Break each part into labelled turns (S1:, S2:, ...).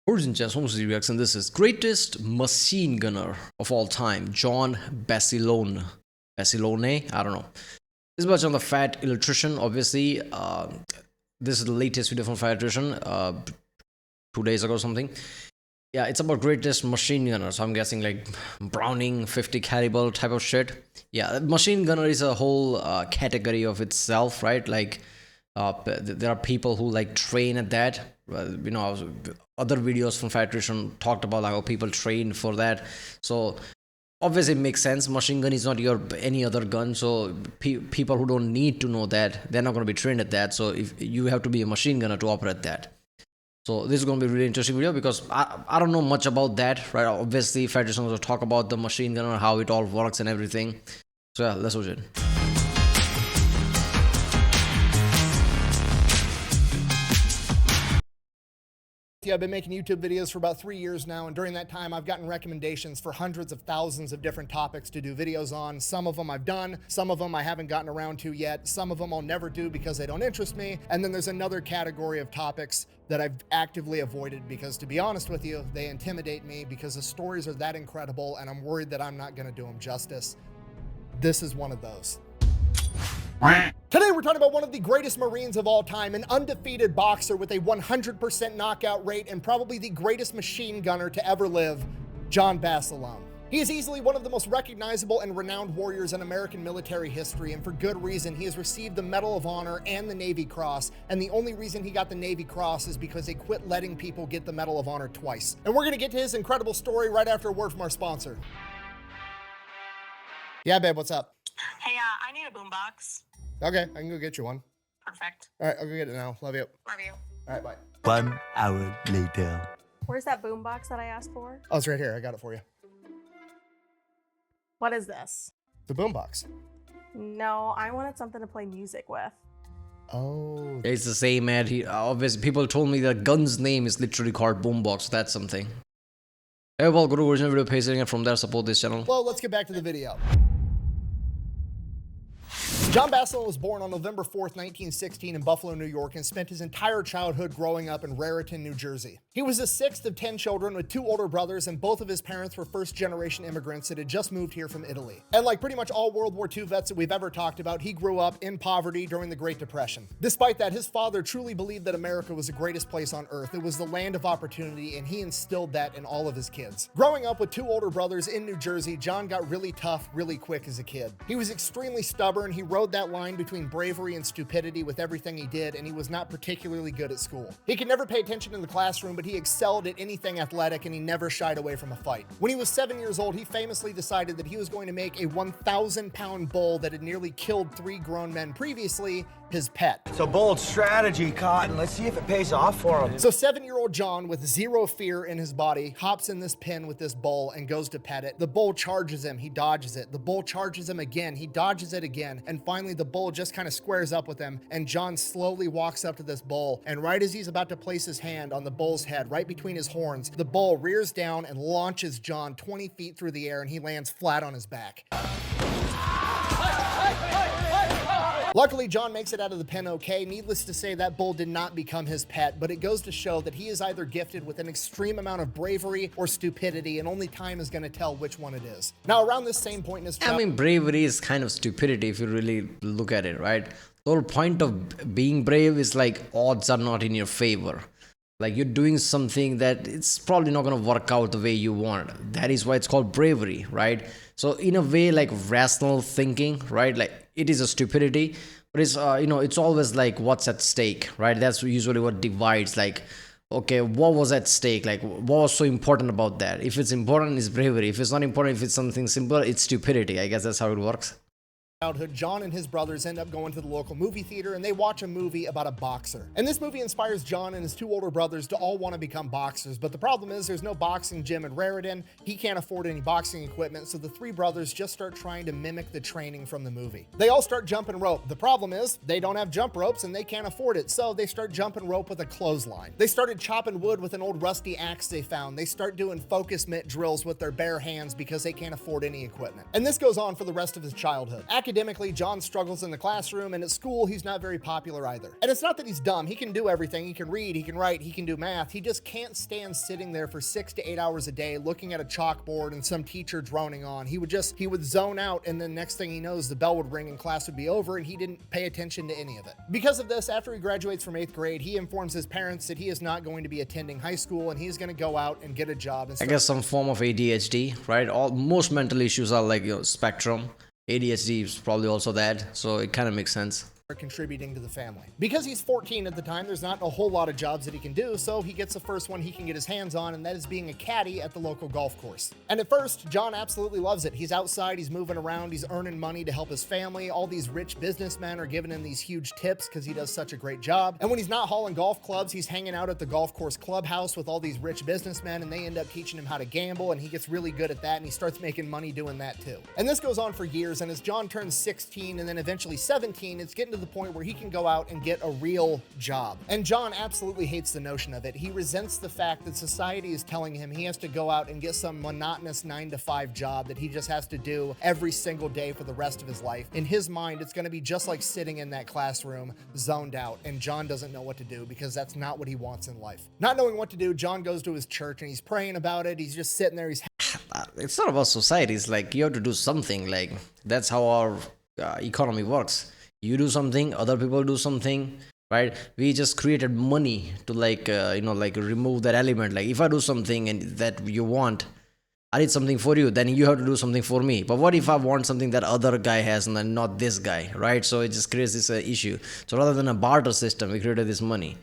S1: Ladies and gentlemen, reaction. This is greatest machine gunner of all time, John Basilone. Basilone, I don't know. This was on the Fat Electrician. Obviously, this is the latest video from Fat Electrician. 2 days ago, or something. Yeah, it's about greatest machine gunner. So I'm guessing like Browning, 50 caliber type of shit. Yeah, machine gunner is a whole category of itself, right? Like, there are people who like train at that. Other videos from Fat Electrician talked about like how people train for that. So obviously it makes sense. Machine gun is not your any other gun, so people who don't need to know that, they're not going to be trained at that. So if you have to be a machine gunner to operate that. So this is going to be a really interesting video because I don't know much about that, right? Obviously Fat Electrician will talk about the machine gunner, how it all works and everything. So yeah, let's watch it.
S2: I've been making YouTube videos for about 3 years now, and during that time I've gotten recommendations for hundreds of thousands of different topics to do videos on. Some of them I've done, some of them I haven't gotten around to yet, some of them I'll never do because they don't interest me, and then there's another category of topics that I've actively avoided because, to be honest with you, they intimidate me because the stories are that incredible and I'm worried that I'm not going to do them justice. This is one of those. Today we're talking about one of the greatest Marines of all time, an undefeated boxer with a 100% knockout rate and probably the greatest machine gunner to ever live, John Basilone. He is easily one of the most recognizable and renowned warriors in American military history, and for good reason. He has received the Medal of Honor and the Navy Cross, and the only reason he got the Navy Cross is because they quit letting people get the Medal of Honor twice. And we're going to get to his incredible story right after a word from our sponsor. Yeah, babe, what's up?
S3: Hey, I need a boombox.
S2: Okay, I can go get you one.
S3: Perfect.
S2: All right, I'll go get it now. Love you.
S3: Love you.
S2: All right, bye.
S4: 1 hour later.
S5: Where's that boombox that I asked for?
S2: Oh, it's right here. I got it for you.
S5: What is this?
S2: The boombox.
S5: No, I wanted something to play music with.
S2: Oh.
S1: It's the same ad. Obviously, people told me that gun's name is literally called Boombox. That's something. Hey, well, go to original video page and from there support this channel.
S2: Well, let's get back to the video. John Basilone was born on November 4th, 1916 in Buffalo, New York, and spent his entire childhood growing up in Raritan, New Jersey. He was the sixth of 10 children with 2 older brothers, and both of his parents were first-generation immigrants that had just moved here from Italy. And like pretty much all World War II vets that we've ever talked about, he grew up in poverty during the Great Depression. Despite that, his father truly believed that America was the greatest place on earth. It was the land of opportunity, and he instilled that in all of his kids. Growing up with 2 older brothers in New Jersey, John got really tough really quick as a kid. He was extremely stubborn. He rode that line between bravery and stupidity with everything he did, and he was not particularly good at school. He could never pay attention in the classroom, but he excelled at anything athletic, and he never shied away from a fight. When he was 7 years old, he famously decided that he was going to make a 1,000-pound bull that had nearly killed 3 grown men previously his pet.
S4: It's a bold strategy, Cotton. Let's see if it pays off for him.
S2: So 7-year-old John, with zero fear in his body, hops in this pen with this bull and goes to pet it. The bull charges him, he dodges it. The bull charges him again, he dodges it again, and finally the bull just kind of squares up with him, and John slowly walks up to this bull, and right as he's about to place his hand on the bull's head, right between his horns, the bull rears down and launches John 20 feet through the air, and he lands flat on his back. Luckily, John makes it out of the pen okay. Needless to say, that bull did not become his pet, but it goes to show that he is either gifted with an extreme amount of bravery or stupidity, and only time is going to tell which one it is. Now, around this same point in his
S1: I mean, bravery is kind of stupidity if you really look at it, right? The whole point of being brave is like odds are not in your favor. Like you're doing something that it's probably not going to work out the way you want. That is why it's called bravery, right? So in a way, like rational thinking, right? Like it is a stupidity, but it's, it's always like what's at stake, right? That's usually what divides, like, okay, what was at stake? Like what was so important about that? If it's important, it's bravery. If it's not important, if it's something simple, it's stupidity. I guess that's how it works.
S2: Childhood, John and his brothers end up going to the local movie theater and they watch a movie about a boxer. And this movie inspires John and his 2 older brothers to all want to become boxers, but the problem is there's no boxing gym in Raritan. He can't afford any boxing equipment, so the 3 brothers just start trying to mimic the training from the movie. They all start jumping rope. The problem is they don't have jump ropes and they can't afford it, so they start jumping rope with a clothesline. They started chopping wood with an old rusty axe they found. They start doing focus mitt drills with their bare hands because they can't afford any equipment. And this goes on for the rest of his childhood. Academically, John struggles in the classroom, and at school, he's not very popular either. And it's not that he's dumb. He can do everything. He can read, he can write, he can do math. He just can't stand sitting there for 6 to 8 hours a day looking at a chalkboard and some teacher droning on. He would zone out, and then next thing he knows, the bell would ring and class would be over, and he didn't pay attention to any of it. Because of this, after he graduates from 8th grade, he informs his parents that he is not going to be attending high school, and he's going to go out and get a job.
S1: I guess some form of ADHD, right? Most mental issues are like spectrum. ADHD is probably also that, so it kind of makes sense.
S2: Contributing to the family. Because he's 14 at the time, there's not a whole lot of jobs that he can do, so he gets the first one he can get his hands on, and that is being a caddy at the local golf course. And at first, John absolutely loves it. He's outside, he's moving around, he's earning money to help his family. All these rich businessmen are giving him these huge tips because he does such a great job. And when he's not hauling golf clubs, he's hanging out at the golf course clubhouse with all these rich businessmen, and they end up teaching him how to gamble, and he gets really good at that, and he starts making money doing that too. And this goes on for years, and as John turns 16 and then eventually 17, it's getting to the point where he can go out and get a real job. And John absolutely hates the notion of it. He resents the fact that society is telling him he has to go out and get some monotonous 9-to-5 job that he just has to do every single day for the rest of his life. In his mind, it's going to be just like sitting in that classroom, zoned out, and John doesn't know what to do because that's not what he wants in life. Not knowing what to do, John goes to his church and he's praying about it. He's just sitting there.
S1: It's not about society. It's like you have to do something. Like that's how our economy works. You do something, other people do something, right? We just created money to like remove that element. Like if I do something and that you want, I did something for you, then you have to do something for me. But what if I want something that other guy has and then not this guy, right? So it just creates this issue. So rather than a barter system, we created this money.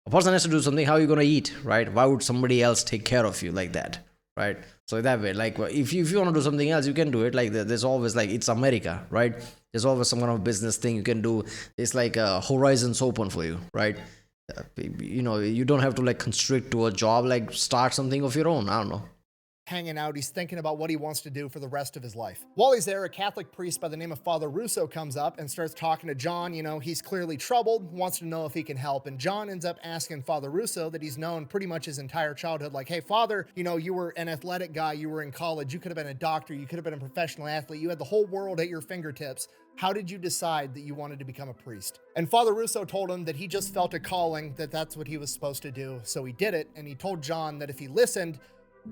S1: A person has to do something. How are you going to eat, right? Why would somebody else take care of you like that, right? So that way, like if you want to do something else, you can do it. Like there's always like, it's America, right? There's always some kind of business thing you can do. It's like horizons open for you, right? You don't have to like constrict to a job, like start something of your own. I don't know.
S2: Hanging out, he's thinking about what he wants to do for the rest of his life. While he's there, a Catholic priest by the name of Father Russo comes up and starts talking to John. He's clearly troubled, wants to know if he can help, and John ends up asking Father Russo, that he's known pretty much his entire childhood, like, hey, Father, you were an athletic guy, you were in college, you could have been a doctor, you could have been a professional athlete, you had the whole world at your fingertips. How did you decide that you wanted to become a priest? And Father Russo told him that he just felt a calling, that that's what he was supposed to do, so he did it, and he told John that if he listened,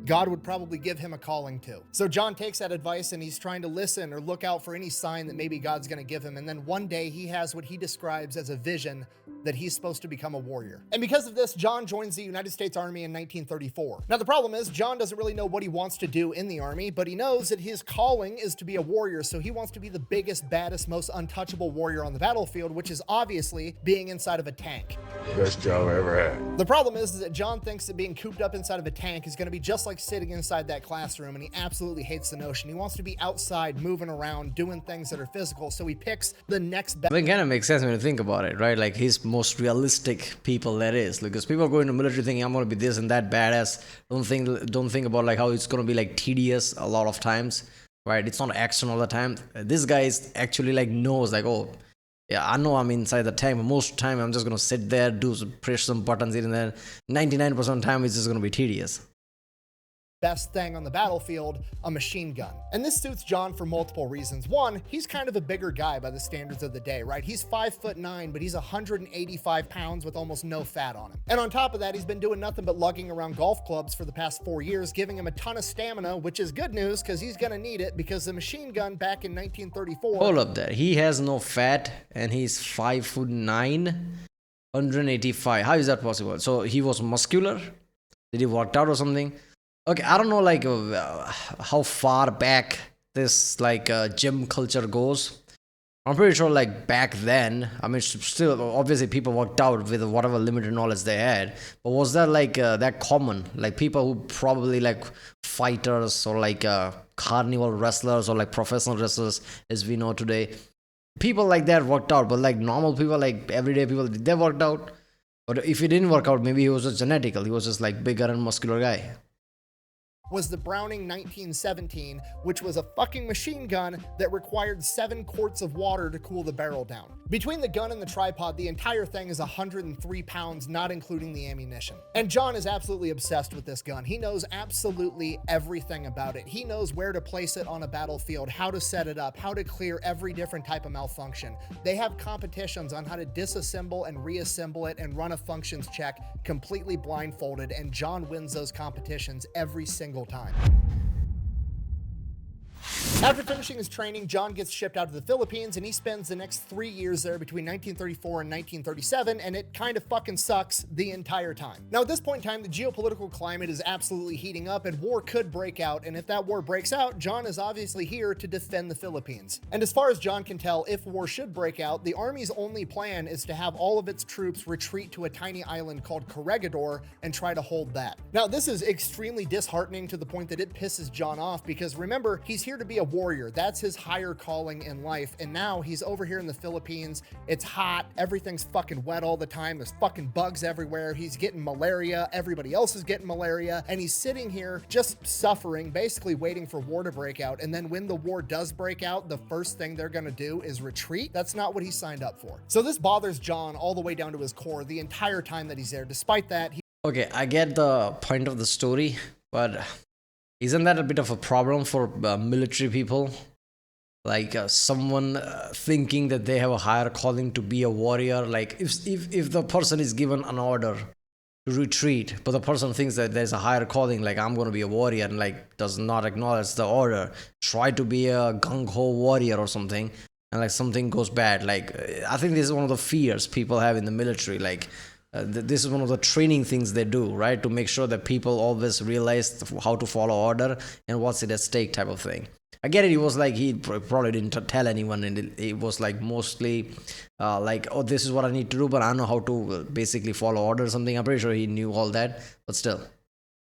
S2: God would probably give him a calling too. So John takes that advice and he's trying to listen or look out for any sign that maybe God's going to give him. And then one day he has what he describes as a vision that he's supposed to become a warrior. And because of this, John joins the United States Army in 1934. Now the problem is John doesn't really know what he wants to do in the Army, but he knows that his calling is to be a warrior. So he wants to be the biggest, baddest, most untouchable warrior on the battlefield, which is obviously being inside of a tank.
S6: Best job I ever had.
S2: The problem is that John thinks that being cooped up inside of a tank is going to be just like sitting inside that classroom, and he absolutely hates the notion. He wants to be outside, moving around, doing things that are physical, so he picks the next best.
S1: It kind of makes sense when you think about it, right? Like his most realistic people, that is, because people go into military thinking I'm going to be this and that badass. Don't think about like how it's going to be like tedious a lot of times, right? It's not action all the time. This guy is actually like knows like, oh yeah, I know I'm inside the tank, but most of the time I'm just going to sit there, press some buttons here and there. 99% of the time it's just going to be tedious.
S2: Best thing on the battlefield, a machine gun. And this suits John for multiple reasons. One, he's kind of a bigger guy by the standards of the day, right? He's 5'9", but he's 185 pounds with almost no fat on him. And on top of that, he's been doing nothing but lugging around golf clubs for the past 4 years, giving him a ton of stamina, which is good news because he's gonna need it, because the machine gun back in 1934.
S1: Hold up there. He has no fat and he's 5'9", 185. How is that possible? So he was muscular? Did he work out or something? Okay, I don't know like how far back this like gym culture goes. I'm pretty sure like back then, I mean still obviously people worked out with whatever limited knowledge they had, but was that like that common? Like people who probably like fighters or like carnival wrestlers or like professional wrestlers as we know today, people like that worked out, but like normal people, like everyday people, they worked out. But if he didn't work out, maybe he was just genetical, he was just like bigger and muscular guy.
S2: was the Browning 1917, which was a fucking machine gun that required 7 quarts of water to cool the barrel down. Between the gun and the tripod, the entire thing is 103 pounds, not including the ammunition. And John is absolutely obsessed with this gun. He knows absolutely everything about it. He knows where to place it on a battlefield, how to set it up, how to clear every different type of malfunction. They have competitions on how to disassemble and reassemble it and run a functions check completely blindfolded, and John wins those competitions every single time. After finishing his training, John gets shipped out to the Philippines, and he spends the next 3 years there between 1934 and 1937, and it kind of fucking sucks the entire time. Now, at this point in time, the geopolitical climate is absolutely heating up, and war could break out, and if that war breaks out, John is obviously here to defend the Philippines. And as far as John can tell, if war should break out, the Army's only plan is to have all of its troops retreat to a tiny island called Corregidor and try to hold that. Now, this is extremely disheartening to the point that it pisses John off, because remember, he's here to be a warrior. That's his higher calling in life. And now he's over here in the Philippines. It's hot. Everything's fucking wet all the time. There's fucking bugs everywhere. He's getting malaria. Everybody else is getting malaria. And he's sitting here just suffering, basically waiting for war to break out. And then when the war does break out, the first thing they're going to do is retreat. That's not what he signed up for. So this bothers John all the way down to his core the entire time that he's there. Despite that,
S1: Okay, I get the point of the story, but isn't that a bit of a problem for military people? Like someone thinking that they have a higher calling to be a warrior. Like if the person is given an order to retreat, but the person thinks that there's a higher calling, like I'm going to be a warrior, and like does not acknowledge the order, try to be a gung-ho warrior or something, and like something goes bad. Like I think this is one of the fears people have in the military. Like this is one of the training things they do, right? To make sure that people always realize how to follow order and what's at stake type of thing. I get it. It was like he probably didn't tell anyone, and it was like mostly like, oh, this is what I need to do, but I don't know how to basically follow order or something. I'm pretty sure he knew all that, but still.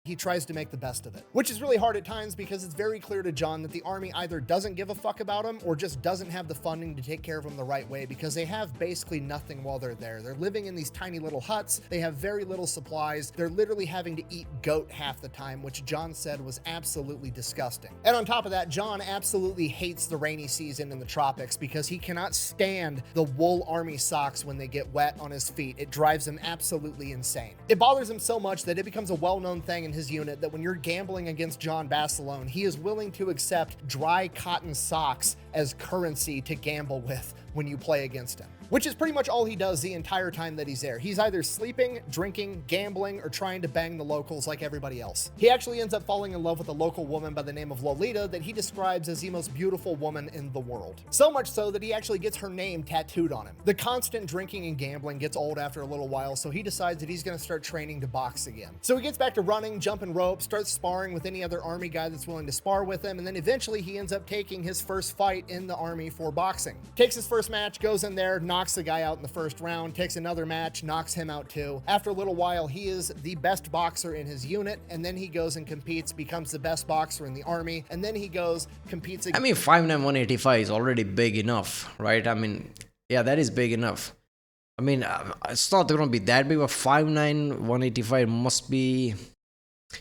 S2: he tries to make the best of it, which is really hard at times because it's very clear to John that the Army either doesn't give a fuck about him or just doesn't have the funding to take care of him the right way, because they have basically nothing while they're there. They're living in these tiny little huts. They have very little supplies. They're literally having to eat goat half the time, which John said was absolutely disgusting. And on top of that, John absolutely hates the rainy season in the tropics because he cannot stand the wool Army socks when they get wet on his feet. It drives him absolutely insane. It bothers him so much that it becomes a well-known thing in his unit that when you're gambling against John Basilone, he is willing to accept dry cotton socks as currency to gamble with when you play against him, which is pretty much all he does the entire time that he's there. He's either sleeping, drinking, gambling, or trying to bang the locals like everybody else. He actually ends up falling in love with a local woman by the name of Lolita that he describes as the most beautiful woman in the world. So much so that he actually gets her name tattooed on him. The constant drinking and gambling gets old after a little while, so he decides that he's going to start training to box again. So he gets back to running, jumping rope, starts sparring with any other Army guy that's willing to spar with him, and then eventually he ends up taking his first fight in the Army for boxing. Takes his first match, goes in there, knocks the guy out in the first round, takes another match, knocks him out too. After a little while, he is the best boxer in his unit, and then he goes and competes, becomes the best boxer in the Army, and then he goes, competes again.
S1: I mean, 5'9", 185 is already big enough, right? I mean, yeah, that is big enough. I mean, it's not going to be that big, but 5'9", 185 must be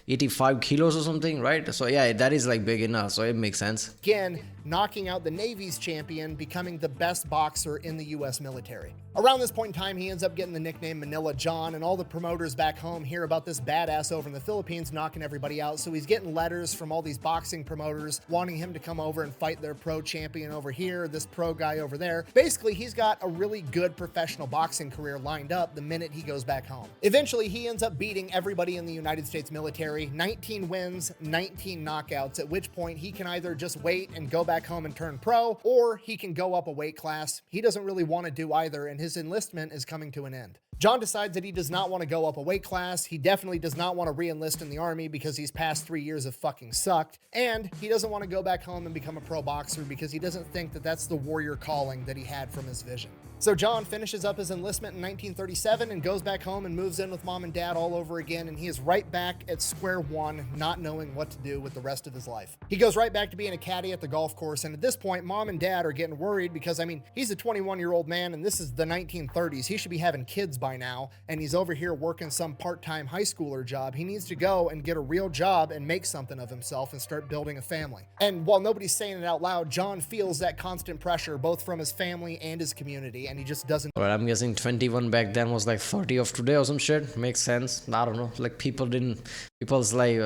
S1: 85 kilos or something, right? So yeah, that is like big enough, so it makes sense.
S2: Again, knocking out the Navy's champion, becoming the best boxer in the US military. Around this point in time, he ends up getting the nickname Manila John, and all the promoters back home hear about this badass over in the Philippines knocking everybody out, so he's getting letters from all these boxing promoters wanting him to come over and fight their pro champion over here, this pro guy over there. Basically, he's got a really good professional boxing career lined up the minute he goes back home. Eventually, he ends up beating everybody in the United States military, 19 wins, 19 knockouts, at which point he can either just wait and go back home and turn pro, or he can go up a weight class. He doesn't really want to do either, and his enlistment is coming to an end. John decides that he does not want to go up a weight class. He definitely does not want to re-enlist in the Army because these past 3 years have fucking sucked. And he doesn't want to go back home and become a pro boxer because he doesn't think that that's the warrior calling that he had from his vision. So John finishes up his enlistment in 1937 and goes back home and moves in with mom and dad all over again, and he is right back at square one, not knowing what to do with the rest of his life. He goes right back to being a caddy at the golf course, and at this point, mom and dad are getting worried because, I mean, he's a 21-year-old man and this is the 1930s. He should be having kids by by now, and he's over here working some part-time high schooler job. He needs to go and get a real job and make something of himself and start building a family. And while nobody's saying it out loud, John feels that constant pressure both from his family and his community, and he just doesn't.
S1: Alright, I'm guessing 21 back then was like 30 of today or some shit. Makes sense. I don't know. Like people's like,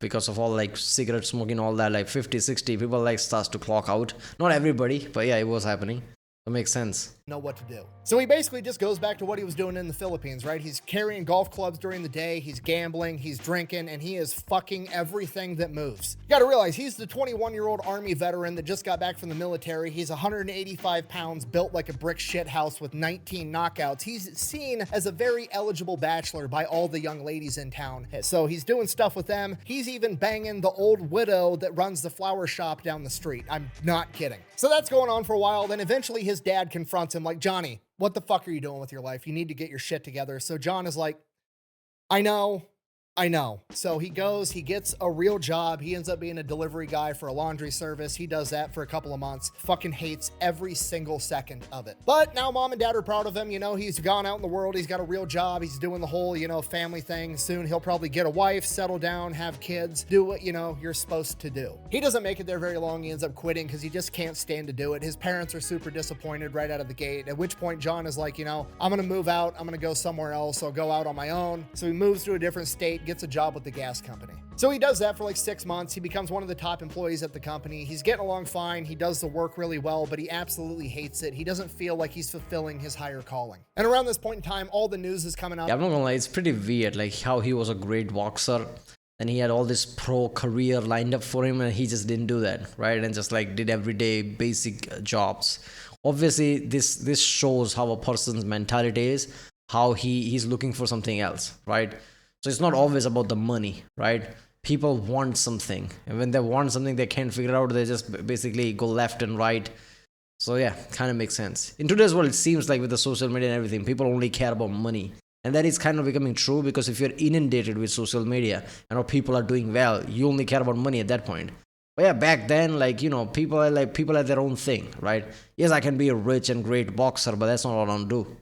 S1: because of all like cigarette smoking, all that, like 50, 60, people like starts to clock out. Not everybody, but yeah, it was happening. That makes sense.
S2: Know what to do. So he basically just goes back to what he was doing in the Philippines, right? He's carrying golf clubs during the day, he's gambling, he's drinking, and he is fucking everything that moves. You gotta realize, he's the 21-year-old Army veteran that just got back from the military. He's 185 pounds, built like a brick shit house with 19 knockouts. He's seen as a very eligible bachelor by all the young ladies in town. So he's doing stuff with them. He's even banging the old widow that runs the flower shop down the street. I'm not kidding. So that's going on for a while. Then eventually his dad confronts him like, Johnny, what the fuck are you doing with your life? You need to get your shit together. So John is like, I know. So he goes, he gets a real job. He ends up being a delivery guy for a laundry service. He does that for a couple of months. Fucking hates every single second of it. But now mom and dad are proud of him. He's gone out in the world. He's got a real job. He's doing the whole, family thing. Soon he'll probably get a wife, settle down, have kids, do what, you're supposed to do. He doesn't make it there very long. He ends up quitting because he just can't stand to do it. His parents are super disappointed right out of the gate, at which point John is like, I'm going to move out. I'm going to go somewhere else. I'll go out on my own. So he moves to a different state, gets a job with the gas company. So he does that for like 6 months. He becomes one of the top employees at the company. He's getting along fine. He does the work really well, but he absolutely hates it. He doesn't feel like he's fulfilling his higher calling. And around this point in time, all the news is coming out.
S1: Yeah, I'm not gonna lie, it's pretty weird, like how he was a great boxer and he had all this pro career lined up for him and he just didn't do that, right? And just like did everyday basic jobs. Obviously, this shows how a person's mentality is, how he's looking for something else, right? So it's not always about the money, right? People want something, and when they want something they can't figure it out, they just basically go left and right. So yeah, kind of makes sense. In today's world, it seems like with the social media and everything, people only care about money. And that is kind of becoming true, because if you're inundated with social media and how people are doing well, you only care about money at that point. But yeah, back then, people had their own thing, right? Yes, I can be a rich and great boxer, but that's not what I want to do.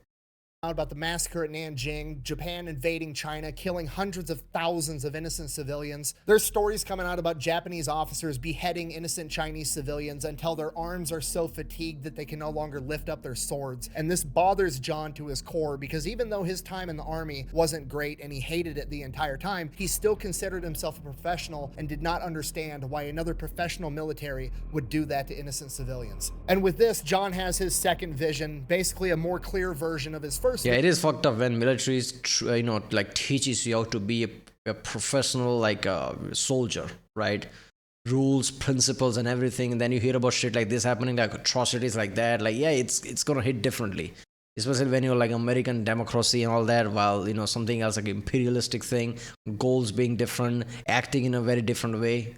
S2: About the massacre at Nanjing, Japan invading China, killing hundreds of thousands of innocent civilians. There's stories coming out about Japanese officers beheading innocent Chinese civilians until their arms are so fatigued that they can no longer lift up their swords. And this bothers John to his core, because even though his time in the army wasn't great and he hated it the entire time, he still considered himself a professional and did not understand why another professional military would do that to innocent civilians. And with this, John has his second vision, basically a more clear version of his first.
S1: Yeah, it is fucked up when military teaches you how to be a professional soldier, right? Rules, principles, and everything. And then you hear about shit like this happening, like atrocities like that. Like, yeah, it's gonna hit differently, especially when you're like American democracy and all that. While something else like imperialistic thing, goals being different, acting in a very different way.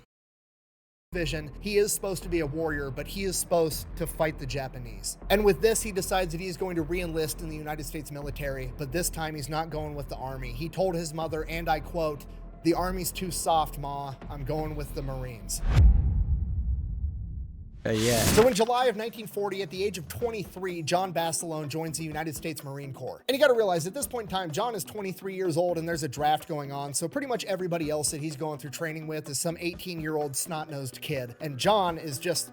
S2: Vision. He is supposed to be a warrior, but he is supposed to fight the Japanese. And with this, he decides that he's going to re-enlist in the United States military, but this time he's not going with the Army. He told his mother, and I quote, "The Army's too soft, Ma. I'm going with the Marines."
S1: Yeah.
S2: So in July of 1940, at the age of 23, John Basilone joins the United States Marine Corps. And you gotta realize, at this point in time, John is 23 years old and there's a draft going on, so pretty much everybody else that he's going through training with is some 18-year-old snot-nosed kid. And John is just...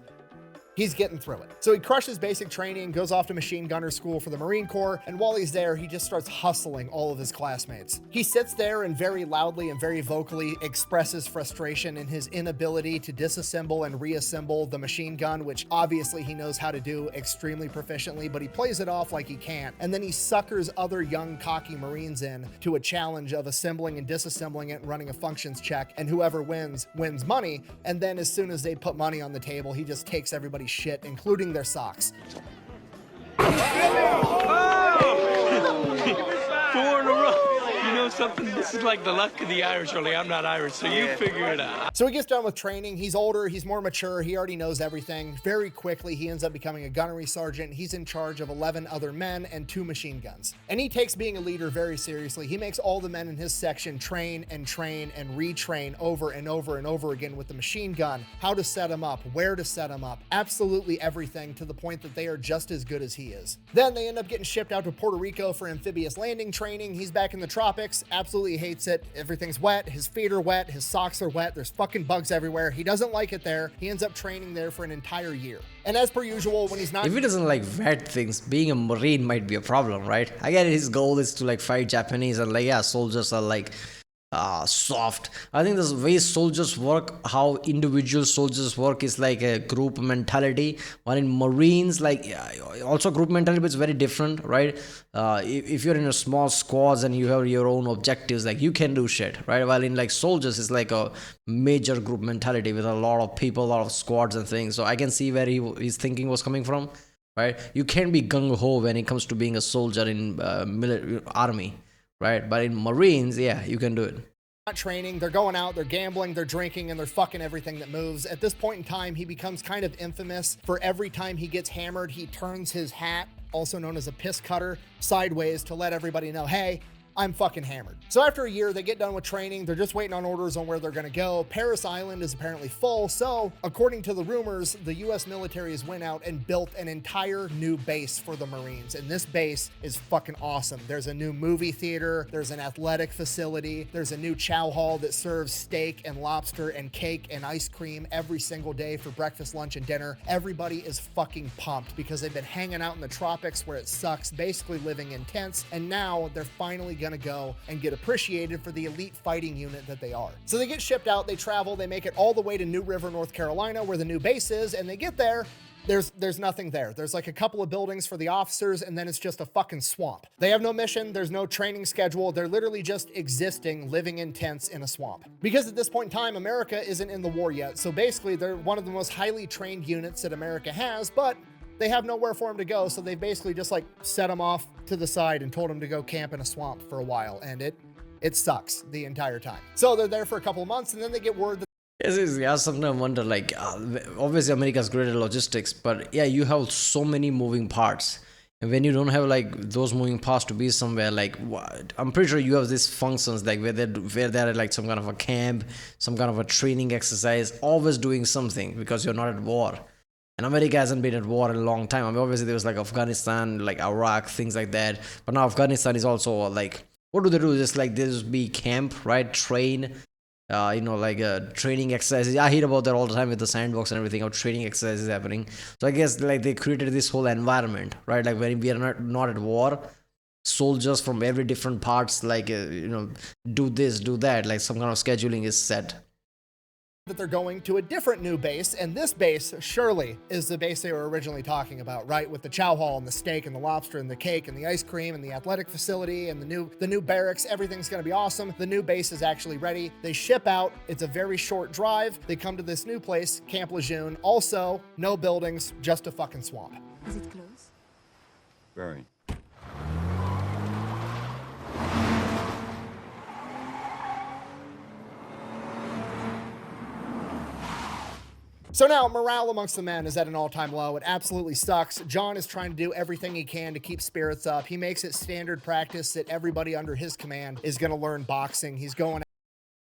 S2: he's getting through it. So he crushes basic training, goes off to machine gunner school for the Marine Corps, and while he's there, he just starts hustling all of his classmates. He sits there and very loudly and very vocally expresses frustration in his inability to disassemble and reassemble the machine gun, which obviously he knows how to do extremely proficiently, but he plays it off like he can't. And then he suckers other young, cocky Marines in to a challenge of assembling and disassembling it and running a functions check, and whoever wins money. And then as soon as they put money on the table, he just takes everybody's shit, including their socks.
S4: 4 in a row.
S7: know something? This is like the luck of the Irish, only I'm not Irish, so you figure it out.
S2: So he gets done with training. He's older, he's more mature, he already knows everything. Very quickly, he ends up becoming a gunnery sergeant. He's in charge of 11 other men and 2 machine guns. And he takes being a leader very seriously. He makes all the men in his section train and retrain over and over and over again with the machine gun, how to set them up, where to set them up, absolutely everything, to the point that they are just as good as he is. Then they end up getting shipped out to Puerto Rico for amphibious landing training. He's back in the tropics, absolutely hates it. Everything's wet, his feet are wet, his socks are wet, there's fucking bugs everywhere. He doesn't like it there. He ends up training there for an entire year. And as per usual, when he's not—
S1: If he doesn't like wet things, being a Marine might be a problem, right? I get it, his goal is to like fight Japanese, and like, yeah, soldiers are like soft. I think the way soldiers work, how individual soldiers work, is like a group mentality. While in Marines, like, yeah, also group mentality, but it's very different, right? If you're in a small squads and you have your own objectives, like, you can do shit, right? While in like soldiers, it's like a major group mentality with a lot of people, a lot of squads and things. So I can see where his thinking was coming from, right? You can't be gung-ho when it comes to being a soldier in military army, right? But in Marines, yeah, you can do it.
S2: Not training, they're going out, they're gambling, they're drinking, and they're fucking everything that moves. At this point in time, he becomes kind of infamous for every time he gets hammered, he turns his hat, also known as a piss cutter, sideways to let everybody know, hey, I'm fucking hammered. So after a year, they get done with training. They're just waiting on orders on where they're gonna go. Paris Island is apparently full. So according to the rumors, the US military has went out and built an entire new base for the Marines. And this base is fucking awesome. There's a new movie theater. There's an athletic facility. There's a new chow hall that serves steak and lobster and cake and ice cream every single day for breakfast, lunch, and dinner. Everybody is fucking pumped because they've been hanging out in the tropics where it sucks, basically living in tents. And now they're finally gonna go and get appreciated for the elite fighting unit that they are. So they get shipped out, they travel, they make it all the way to New River, North Carolina, where the new base is, and they get there. There's nothing there. There's like a couple of buildings for the officers, and then it's just a fucking swamp. They have no mission, there's no training schedule, they're literally just existing, living in tents in a swamp. Because at this point in time, America isn't in the war yet, so basically they're one of the most highly trained units that America has, but they have nowhere for him to go, so they basically just like set him off to the side and told him to go camp in a swamp for a while, and it sucks the entire time. So they're there for a couple of months, and then they get word that
S1: Yeah, sometimes I wonder, like, obviously America's great at logistics, but yeah, you have so many moving parts. And when you don't have like those moving parts to be somewhere, like, what? I'm pretty sure you have these functions like where they're at like some kind of a camp, some kind of a training exercise, always doing something because you're not at war. And America hasn't been at war in a long time. I mean, obviously there was like Afghanistan, like Iraq, things like that. But now Afghanistan is also like, what do they do? Just like they just be camp, right? Train, like training exercises. I hear about that all the time with the sandbox and everything. How training exercises happening. So I guess like they created this whole environment, right? Like when we are not at war, soldiers from every different parts, like do this, do that. Like some kind of scheduling is set.
S2: That they're going to a different new base, and this base surely is the base they were originally talking about, right? With the chow hall and the steak and the lobster and the cake and the ice cream and the athletic facility and the new barracks. Everything's gonna be awesome. The new base is actually ready. They ship out. It's a very short drive. They come to this new place, Camp Lejeune. Also, no buildings, just a fucking swamp.
S8: Is it close?
S6: Very.
S2: So now morale amongst the men is at an all-time low. It absolutely sucks. John is trying to do everything he can to keep spirits up. He makes it standard practice that everybody under his command is going to learn boxing. He's going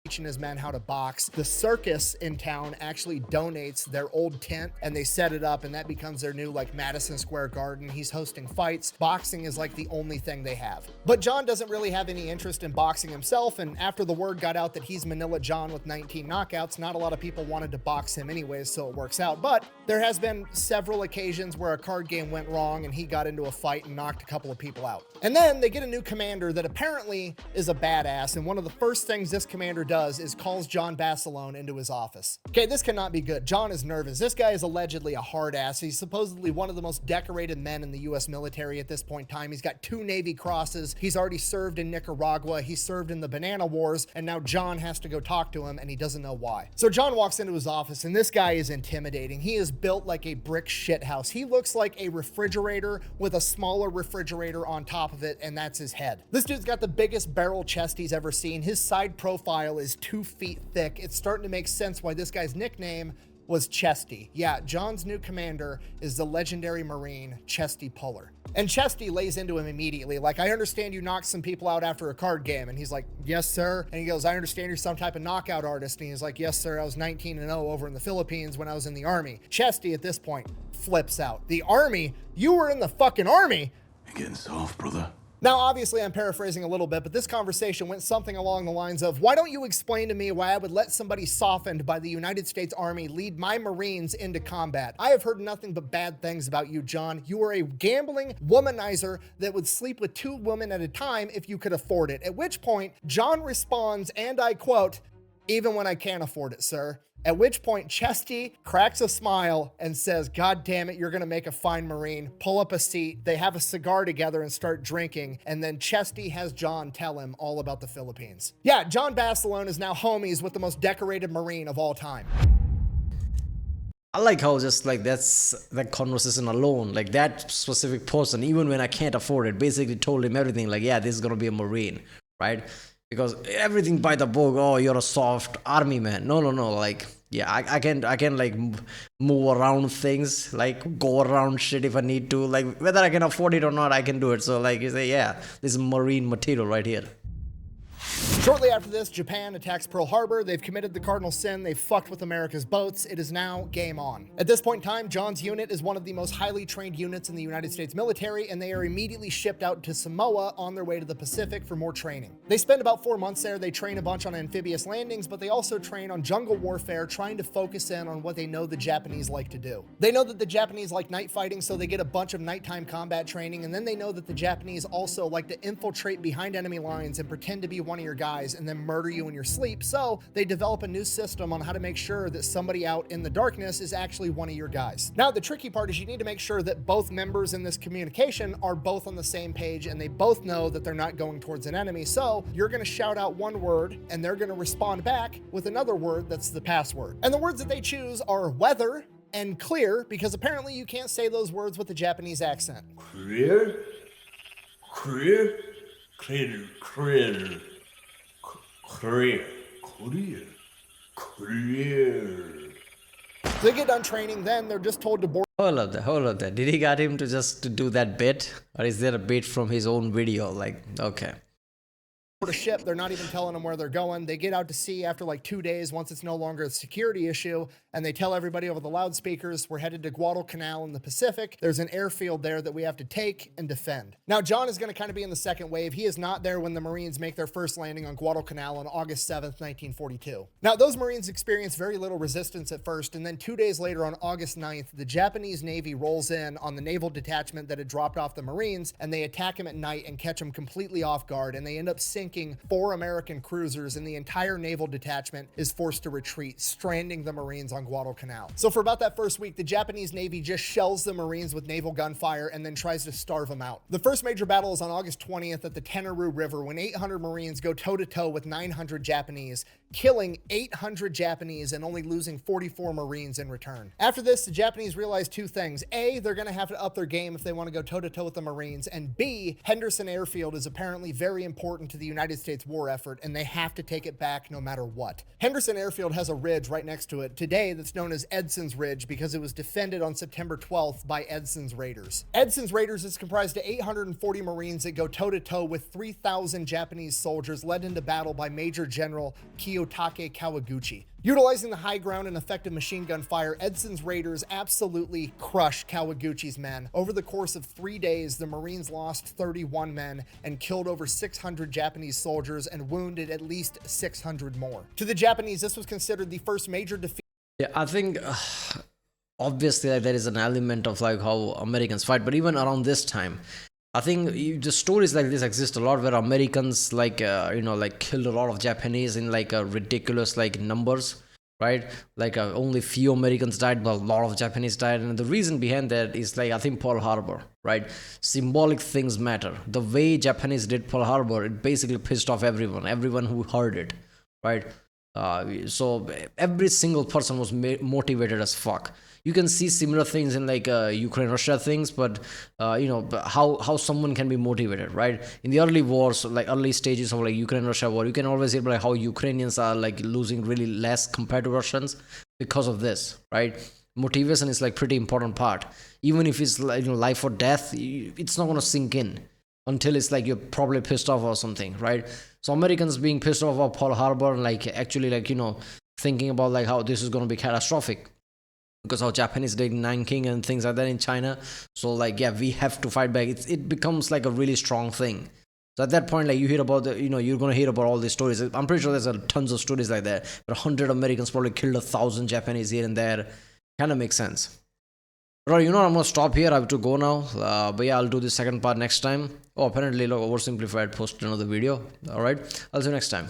S2: teaching his men how to box. The circus in town actually donates their old tent and they set it up, and that becomes their new like Madison Square Garden. He's hosting fights. Boxing is like the only thing they have. But John doesn't really have any interest in boxing himself, and after the word got out that he's Manila John with 19 knockouts, not a lot of people wanted to box him anyways, so it works out. But there has been several occasions where a card game went wrong and he got into a fight and knocked a couple of people out. And then they get a new commander that apparently is a badass, and one of the first things this commander does does is calls John Basilone into his office. Okay, this cannot be good. John is nervous. This guy is allegedly a hard ass. He's supposedly one of the most decorated men in the US military at this point in time. He's got 2 Navy crosses. He's already served in Nicaragua. He served in the Banana Wars, and now John has to go talk to him, and he doesn't know why. So John walks into his office, and this guy is intimidating. He is built like a brick shithouse. He looks like a refrigerator with a smaller refrigerator on top of it, and that's his head. This dude's got the biggest barrel chest he's ever seen. His side profile is 2 feet thick. It's starting to make sense why this guy's nickname was Chesty. Yeah, John's new commander is the legendary Marine Chesty Puller. And Chesty lays into him immediately, like, I understand you knocked some people out after a card game. And he's like, yes, sir. And he goes, I understand you're some type of knockout artist. And he's like, yes, sir. I was 19-0 over in the Philippines when I was in the Army. Chesty at this point flips out. The Army? You were in the fucking Army?
S6: You're getting soft, brother.
S2: Now, obviously, I'm paraphrasing a little bit, but this conversation went something along the lines of, why don't you explain to me why I would let somebody softened by the United States Army lead my Marines into combat? I have heard nothing but bad things about you, John. You are a gambling womanizer that would sleep with 2 women at a time if you could afford it. At which point, John responds, and I quote, even when I can't afford it, sir. At which point, Chesty cracks a smile and says, God damn it, you're gonna make a fine Marine. Pull up a seat. They have a cigar together and start drinking. And then Chesty has John tell him all about the Philippines. Yeah, John Basilone is now homies with the most decorated Marine of all time.
S1: I like how just like that's that conversation alone, like that specific person, even when I can't afford it, basically told him everything. Like, yeah, this is gonna be a Marine, right? Because everything by the book. Oh, you're a soft army man. No. Like, yeah, I can like move around things, like go around shit if I need to. Like whether I can afford it or not, I can do it. So like you say, yeah, this is Marine material right here.
S2: Shortly after this, Japan attacks Pearl Harbor. They've committed the cardinal sin. They've fucked with America's boats. It is now game on. At this point in time, John's unit is one of the most highly trained units in the United States military, and they are immediately shipped out to Samoa on their way to the Pacific for more training. They spend about 4 months there. They train a bunch on amphibious landings, but they also train on jungle warfare, trying to focus in on what they know the Japanese like to do. They know that the Japanese like night fighting, so they get a bunch of nighttime combat training, and then they know that the Japanese also like to infiltrate behind enemy lines and pretend to be one of your guys and then murder you in your sleep. So they develop a new system on how to make sure that somebody out in the darkness is actually one of your guys. Now, the tricky part is you need to make sure that both members in this communication are both on the same page and they both know that they're not going towards an enemy. So you're going to shout out one word and they're going to respond back with another word that's the password. And the words that they choose are weather and clear, because apparently you can't say those words with a Japanese accent.
S6: Clear? Clear? Clear. Clear. Clear. Clear. Clear.
S2: So they get done training, then they're just told to board.
S1: Hold up there. Did he get him to just to do that bit? Or is there a bit from his own video? Like, okay.
S2: A ship. They're not even telling them where they're going. They get out to sea after like 2 days once it's no longer a security issue, and they tell everybody over the loudspeakers, we're headed to Guadalcanal in the Pacific. There's an airfield there that we have to take and defend. Now, John is going to kind of be in the second wave. He is not there when the Marines make their first landing on Guadalcanal on August 7th, 1942. Now, those Marines experience very little resistance at first, and then 2 days later on August 9th, the Japanese Navy rolls in on the naval detachment that had dropped off the Marines, and they attack them at night and catch them completely off guard, and they end up sinking 4 American cruisers, and the entire naval detachment is forced to retreat, stranding the Marines on Guadalcanal. So for about that first week, the Japanese Navy just shells the Marines with naval gunfire and then tries to starve them out. The first major battle is on August 20th at the Tenaru River, when 800 Marines go toe-to-toe with 900 Japanese, killing 800 Japanese and only losing 44 Marines in return. After this, the Japanese realize 2 things. A, they're going to have to up their game if they want to go toe-to-toe with the Marines, and B, Henderson Airfield is apparently very important to the United States war effort, and they have to take it back no matter what. Henderson Airfield has a ridge right next to it today that's known as Edson's Ridge because it was defended on September 12th by Edson's Raiders. Edson's Raiders is comprised of 840 Marines that go toe-to-toe with 3,000 Japanese soldiers led into battle by Major General Kiyotake Kawaguchi. Utilizing the high ground and effective machine gun fire, Edson's Raiders absolutely crushed Kawaguchi's men. Over the course of 3 days, the Marines lost 31 men and killed over 600 Japanese soldiers and wounded at least 600 more. To the Japanese, this was considered the first major defeat.
S1: Yeah, I think obviously like, there is an element of like how Americans fight, but even around this time, I think the stories like this exist a lot where Americans like like killed a lot of Japanese in like ridiculous like numbers, right? Like only few Americans died, but a lot of Japanese died, and the reason behind that is like I think Pearl Harbor, right? Symbolic things matter. The way Japanese did Pearl Harbor, it basically pissed off everyone who heard it, right? So every single person was motivated as fuck. You can see similar things in like Ukraine Russia things, but how someone can be motivated, right? In the early wars, like early stages of like Ukraine Russia war, you can always hear like how Ukrainians are like losing really less compared to Russians because of this, right? Motivation is like pretty important part. Even if it's like life or death, it's not gonna sink in until it's like you're probably pissed off or something, right? So Americans being pissed off about Pearl Harbor, like actually like thinking about like how this is gonna be catastrophic because how Japanese did Nanking and things like that in China. So like yeah, we have to fight back. It becomes like a really strong thing. So at that point, like you hear about the you're gonna hear about all these stories. I'm pretty sure there's tons of stories like that. But 100 Americans probably killed 1,000 Japanese here and there. Kind of makes sense. But I'm gonna stop here. I have to go now. But yeah, I'll do the second part next time. Oh, apparently, look, oversimplified. Post another video. All right. I'll see you next time.